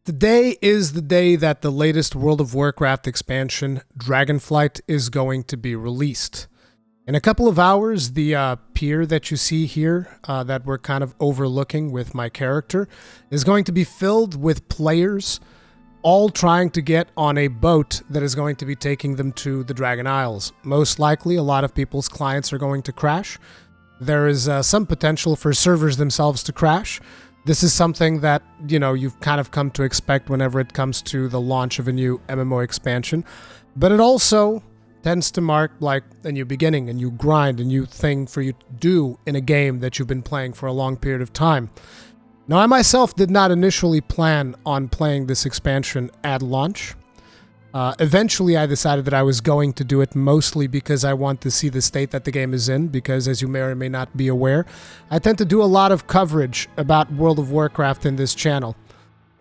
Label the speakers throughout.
Speaker 1: Today is the day that the latest World of Warcraft expansion, Dragonflight, is going to be released. In a couple of hours, the pier that you see here, that we're kind of overlooking with my character, is going to be filled with players, all trying to get on a boat that is going to be taking them to the Dragon Isles. Most likely, a lot of people's clients are going to crash. There is some potential for servers themselves to crash. This is something that, you've kind of come to expect whenever it comes to the launch of a new MMO expansion. But it also tends to mark like a new beginning, a new grind, a new thing for you to do in a game that you've been playing for a long period of time. Now, I myself did not initially plan on playing this expansion at launch. Eventually, I decided that I was going to do it mostly because I want to see the state that the game is in, because as you may or may not be aware, I tend to do a lot of coverage about World of Warcraft in this channel.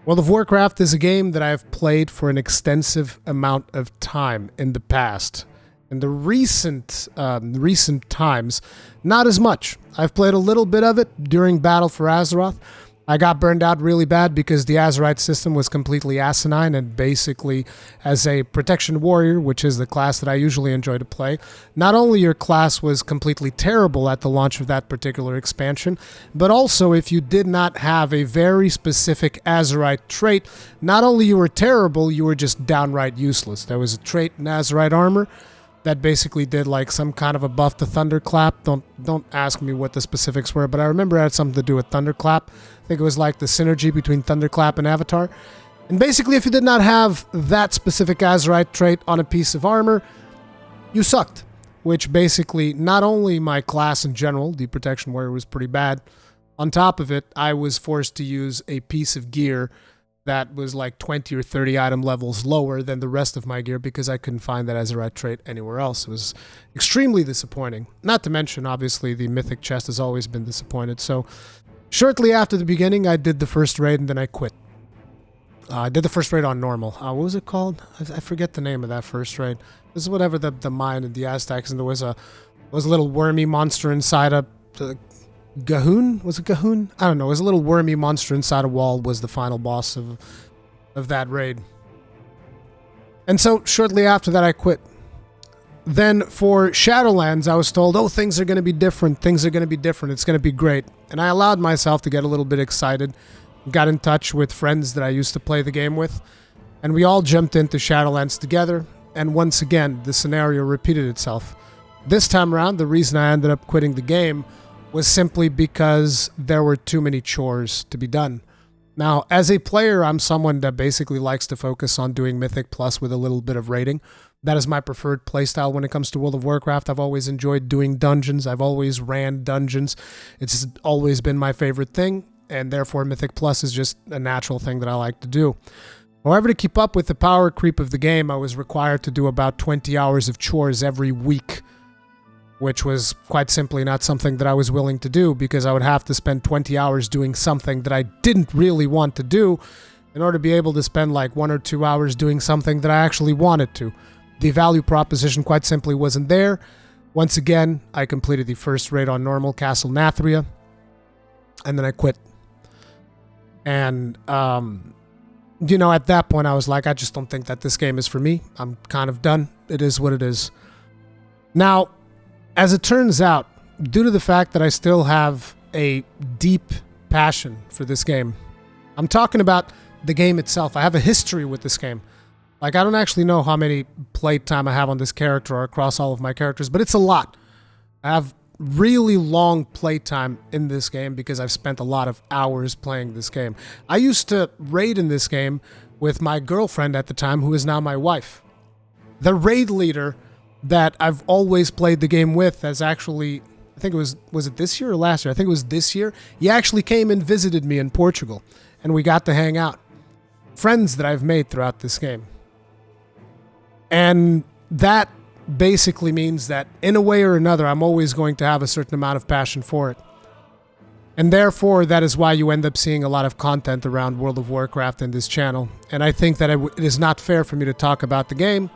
Speaker 1: World of Warcraft is a game that I've played for an extensive amount of time in the past. In the recent times, not as much. I've played a little bit of it during Battle for Azeroth. I got burned out really bad because the Azerite system was completely asinine, and basically, as a protection warrior, which is the class that I usually enjoy to play, not only your class was completely terrible at the launch of that particular expansion, but also if you did not have a very specific Azerite trait, not only you were terrible, you were just downright useless. There was a trait in Azerite armor that basically did like some kind of a buff to Thunderclap. Don't ask me what the specifics were, but I remember it had something to do with Thunderclap. I think it was like the synergy between Thunderclap and Avatar. And basically, if you did not have that specific Azerite trait on a piece of armor, you sucked. Which basically, not only my class in general, the Protection Warrior, was pretty bad. On top of it, I was forced to use a piece of gear that was like 20 or 30 item levels lower than the rest of my gear because I couldn't find that Azerite trait anywhere else. It was extremely disappointing. Not to mention, obviously, the Mythic chest has always been disappointed. So, shortly after the beginning, I did the first raid and then I quit. I did the first raid on normal. What was it called? I forget the name of that first raid. This is whatever the mine and the Aztecs, and there was a little wormy monster inside a Gahoon? Was it Gahoon? I don't know. It was a little wormy monster inside a wall was the final boss of that raid. And so, shortly after that, I quit. Then, for Shadowlands, I was told, oh, things are going to be different. Things are going to be different. It's going to be great. And I allowed myself to get a little bit excited. Got in touch with friends that I used to play the game with. And we all jumped into Shadowlands together. And once again, the scenario repeated itself. This time around, the reason I ended up quitting the game was simply because there were too many chores to be done. Now, as a player, I'm someone that basically likes to focus on doing Mythic Plus with a little bit of raiding. That is my preferred playstyle when it comes to World of Warcraft. I've always enjoyed doing dungeons. I've always ran dungeons. It's always been my favorite thing, and therefore Mythic Plus is just a natural thing that I like to do. However, to keep up with the power creep of the game, I was required to do about 20 hours of chores every week, which was quite simply not something that I was willing to do because I would have to spend 20 hours doing something that I didn't really want to do in order to be able to spend like 1 or 2 hours doing something that I actually wanted to. The value proposition quite simply wasn't there. Once again, I completed the first raid on normal, Castle Nathria, and then I quit. And, at that point I was like, I just don't think that this game is for me. I'm kind of done. It is what it is. Now, as it turns out, due to the fact that I still have a deep passion for this game, I'm talking about the game itself. I have a history with this game. Like, I don't actually know how many playtime I have on this character or across all of my characters, but it's a lot. I have really long playtime in this game because I've spent a lot of hours playing this game. I used to raid in this game with my girlfriend at the time, who is now my wife. The raid leader that I've always played the game with has actually, I think it was it this year or last year? I think it was this year. He actually came and visited me in Portugal, and we got to hang out. Friends that I've made throughout this game. And that basically means that in a way or another, I'm always going to have a certain amount of passion for it. And therefore, that is why you end up seeing a lot of content around World of Warcraft in this channel. And I think that it is not fair for me to talk about the game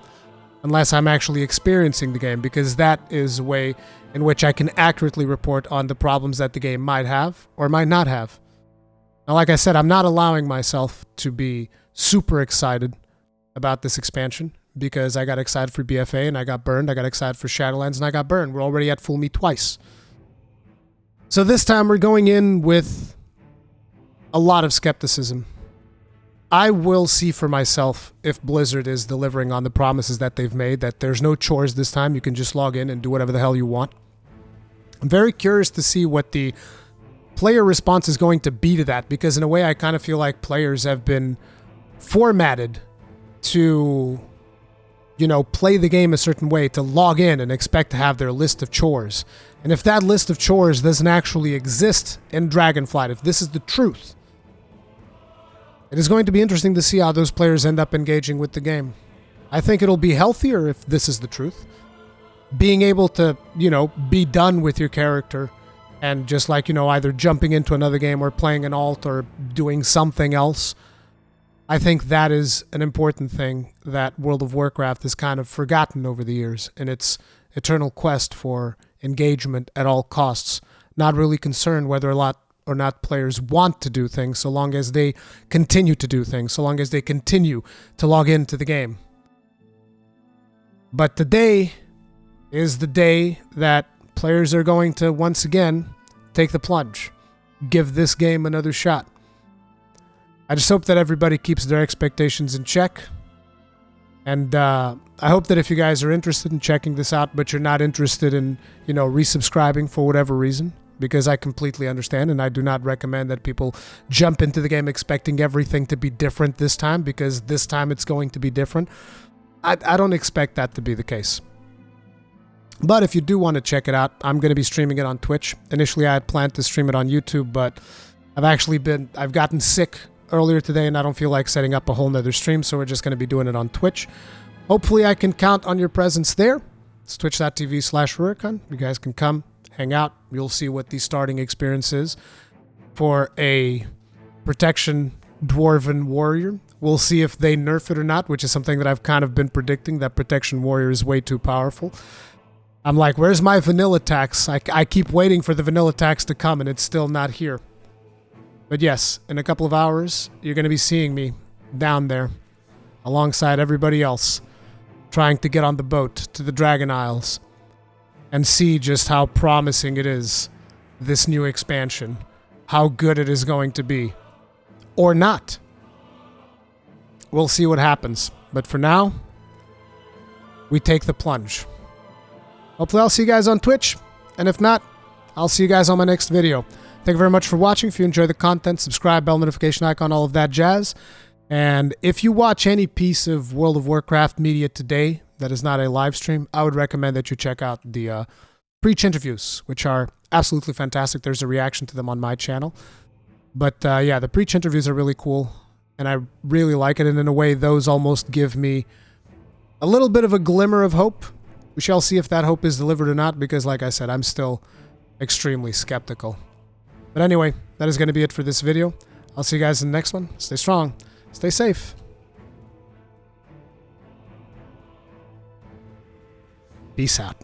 Speaker 1: unless I'm actually experiencing the game, because that is a way in which I can accurately report on the problems that the game might have or might not have. Now, like I said, I'm not allowing myself to be super excited about this expansion because I got excited for BFA and I got burned. I got excited for Shadowlands and I got burned. We're already at Fool Me twice. So this time we're going in with a lot of skepticism. I will see for myself if Blizzard is delivering on the promises that they've made, that there's no chores this time. You can just log in and do whatever the hell you want. I'm very curious to see what the player response is going to be to that, because in a way I kind of feel like players have been formatted to, you know, play the game a certain way, to log in and expect to have their list of chores. And if that list of chores doesn't actually exist in Dragonflight, if this is the truth, it is going to be interesting to see how those players end up engaging with the game. I think it'll be healthier if this is the truth. Being able to, you know, be done with your character and just like, you know, either jumping into another game or playing an alt or doing something else. I think that is an important thing that World of Warcraft has kind of forgotten over the years in its eternal quest for engagement at all costs. Not really concerned whether or not players want to do things, so long as they continue to do things, so long as they continue to log into the game. But today is the day that players are going to once again take the plunge, give this game another shot. I just hope that everybody keeps their expectations in check. And I hope that if you guys are interested in checking this out, but you're not interested in, you know, resubscribing for whatever reason, because I completely understand, and I do not recommend that people jump into the game expecting everything to be different this time, because this time it's going to be different. I don't expect that to be the case. But if you do want to check it out, I'm going to be streaming it on Twitch. Initially, I had planned to stream it on YouTube, but I've gotten sick earlier today, and I don't feel like setting up a whole nother stream, so we're just going to be doing it on Twitch. Hopefully, I can count on your presence there. It's twitch.tv/Rurikhan. You guys can come, hang out. You'll see what the starting experience is for a Protection Dwarven Warrior. We'll see if they nerf it or not, which is something that I've kind of been predicting, that Protection Warrior is way too powerful. I'm like, where's my vanilla tax? I keep waiting for the vanilla tax to come, and it's still not here. But yes, in a couple of hours, you're going to be seeing me down there alongside everybody else, trying to get on the boat to the Dragon Isles and see just how promising it is, this new expansion, how good it is going to be. Or not. We'll see what happens. But for now, we take the plunge. Hopefully I'll see you guys on Twitch, and if not, I'll see you guys on my next video. Thank you very much for watching. If you enjoy the content, subscribe, bell notification icon, all of that jazz. And if you watch any piece of World of Warcraft media today that is not a live stream, I would recommend that you check out the Preach interviews, which are absolutely fantastic. There's a reaction to them on my channel. But yeah, the Preach interviews are really cool, and I really like it. And in a way, those almost give me a little bit of a glimmer of hope. We shall see if that hope is delivered or not, because like I said, I'm still extremely skeptical. But anyway, that is going to be it for this video. I'll see you guys in the next one. Stay strong. Stay safe. Peace out.